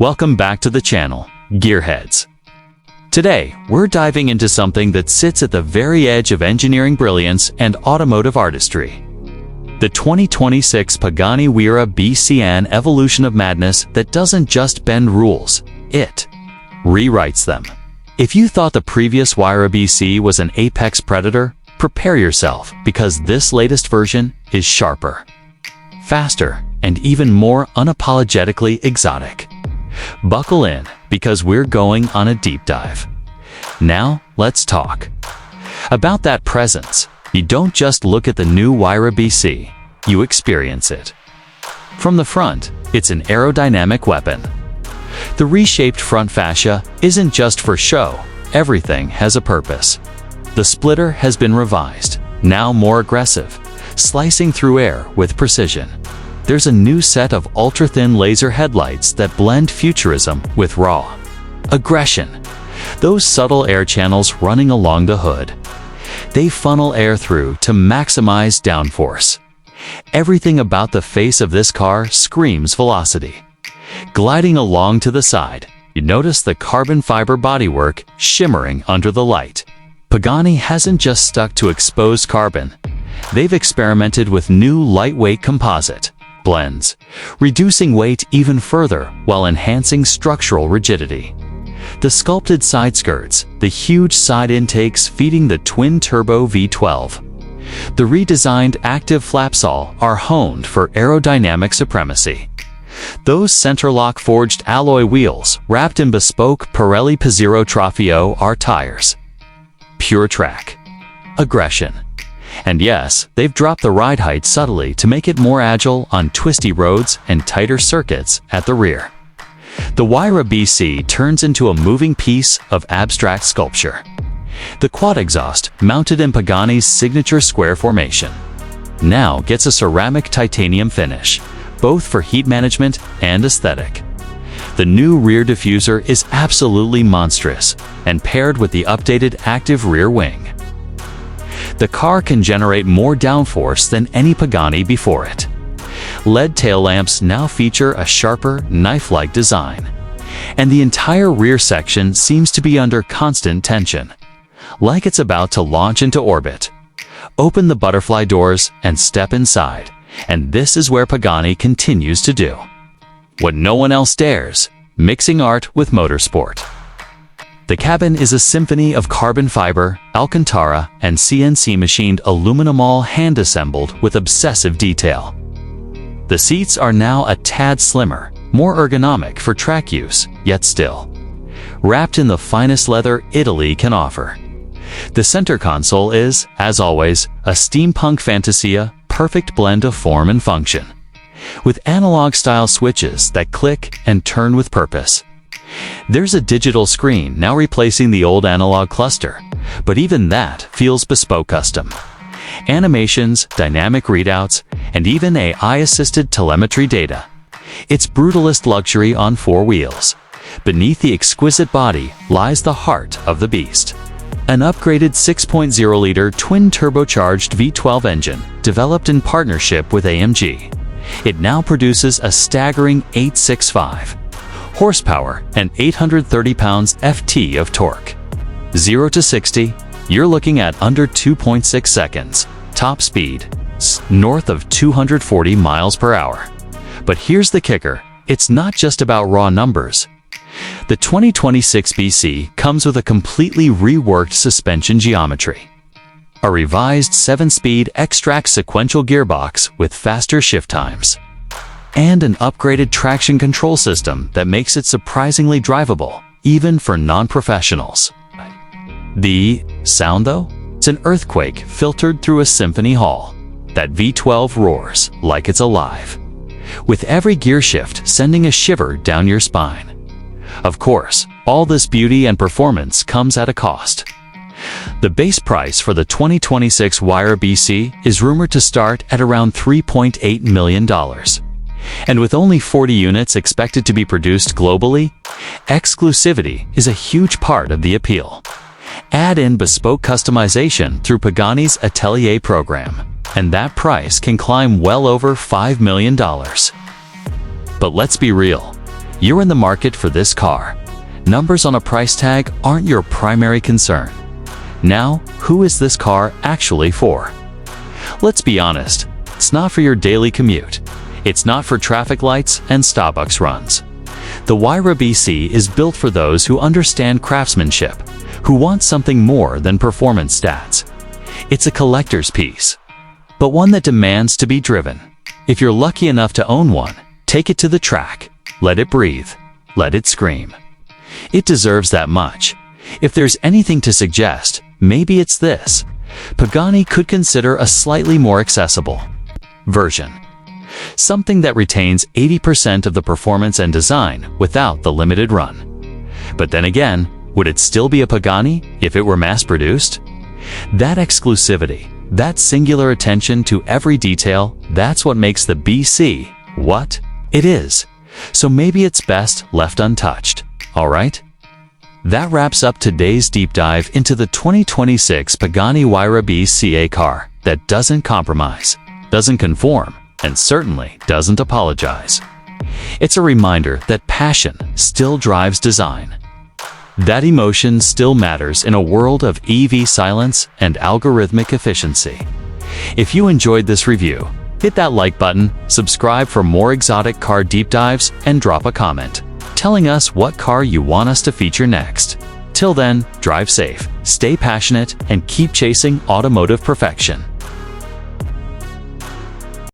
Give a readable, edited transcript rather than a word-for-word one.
Welcome back to the channel, Gearheads. Today, we're diving into something that sits at the very edge of engineering brilliance and automotive artistry. The 2026 Pagani Huayra BC, an evolution of madness that doesn't just bend rules, it rewrites them. If you thought the previous Huayra BC was an apex predator, prepare yourself, because this latest version is sharper, faster, and even more unapologetically exotic. Buckle in, because we're going on a deep dive. Now, let's talk about that presence. You don't just look at the new Huayra BC, you experience it. From the front, it's an aerodynamic weapon. The reshaped front fascia isn't just for show, everything has a purpose. The splitter has been revised, now more aggressive, slicing through air with precision. There's a new set of ultra-thin laser headlights that blend futurism with raw aggression. Those subtle air channels running along the hood. They funnel air through to maximize downforce. Everything about the face of this car screams velocity. Gliding along to the side, you notice the carbon fiber bodywork shimmering under the light. Pagani hasn't just stuck to exposed carbon. They've experimented with new lightweight composite blends, reducing weight even further while enhancing structural rigidity. The sculpted side skirts, the huge side intakes feeding the twin-turbo V12. The redesigned active flapsaw are honed for aerodynamic supremacy. Those center-lock forged alloy wheels wrapped in bespoke Pirelli P0 Trofeo are tires. Pure track. Aggression. And yes, they've dropped the ride height subtly to make it more agile on twisty roads and tighter circuits at the rear. The Huayra BC turns into a moving piece of abstract sculpture. The quad exhaust, mounted in Pagani's signature square formation, now gets a ceramic titanium finish, both for heat management and aesthetic. The new rear diffuser is absolutely monstrous, and paired with the updated active rear wing, the car can generate more downforce than any Pagani before it. LED tail lamps now feature a sharper, knife-like design, and the entire rear section seems to be under constant tension, like it's about to launch into orbit. Open the butterfly doors and step inside, and this is where Pagani continues to do what no one else dares: mixing art with motorsport. The cabin is a symphony of carbon fiber, Alcantara, and CNC-machined aluminum, all hand-assembled with obsessive detail. The seats are now a tad slimmer, more ergonomic for track use, yet still wrapped in the finest leather Italy can offer. The center console is, as always, a steampunk fantasia, perfect blend of form and function, with analog-style switches that click and turn with purpose. There's a digital screen now replacing the old analog cluster, but even that feels bespoke custom. Animations, dynamic readouts, and even AI-assisted telemetry data. It's brutalist luxury on four wheels. Beneath the exquisite body lies the heart of the beast. An upgraded 6.0-liter twin-turbocharged V12 engine, developed in partnership with AMG. It now produces a staggering 865 horsepower and 830 pounds-ft of torque. 0 to 60, you're looking at under 2.6 seconds. Top speed, north of 240 miles per hour. But here's the kicker, it's not just about raw numbers. The 2026 BC comes with a completely reworked suspension geometry. A revised 7-speed X-Track sequential gearbox with faster shift times, and an upgraded traction control system that makes it surprisingly drivable, even for non-professionals. The sound, though? It's an earthquake filtered through a symphony hall. That V12 roars like it's alive, with every gear shift sending a shiver down your spine. Of course, all this beauty and performance comes at a cost. The base price for the 2026 Huayra BC is rumored to start at around $3.8 million. And with only 40 units expected to be produced globally, exclusivity is a huge part of the appeal. Add in bespoke customization through Pagani's Atelier program, and that price can climb well over $5 million. But let's be real, You're in the market for this car. Numbers on a price tag aren't your primary concern. Now, who is this car actually for? Let's be honest, it's not for your daily commute. It's not for traffic lights and Starbucks runs. The Huayra BC is built for those who understand craftsmanship, who want something more than performance stats. It's a collector's piece, but one that demands to be driven. If you're lucky enough to own one, take it to the track, let it breathe, let it scream. It deserves that much. If there's anything to suggest, maybe it's this. Pagani could consider a slightly more accessible version. Something that retains 80% of the performance and design without the limited run. But then again, would it still be a Pagani if it were mass-produced? That exclusivity, that singular attention to every detail, that's what makes the BC what it is. So maybe it's best left untouched, alright? That wraps up today's deep dive into the 2026 Pagani Huayra BC car that doesn't compromise, doesn't conform, and certainly doesn't apologize. It's a reminder that passion still drives design. That emotion still matters in a world of EV silence and algorithmic efficiency. If you enjoyed this review, hit that like button, subscribe for more exotic car deep dives, and drop a comment telling us what car you want us to feature next. Till then, drive safe, stay passionate, and keep chasing automotive perfection.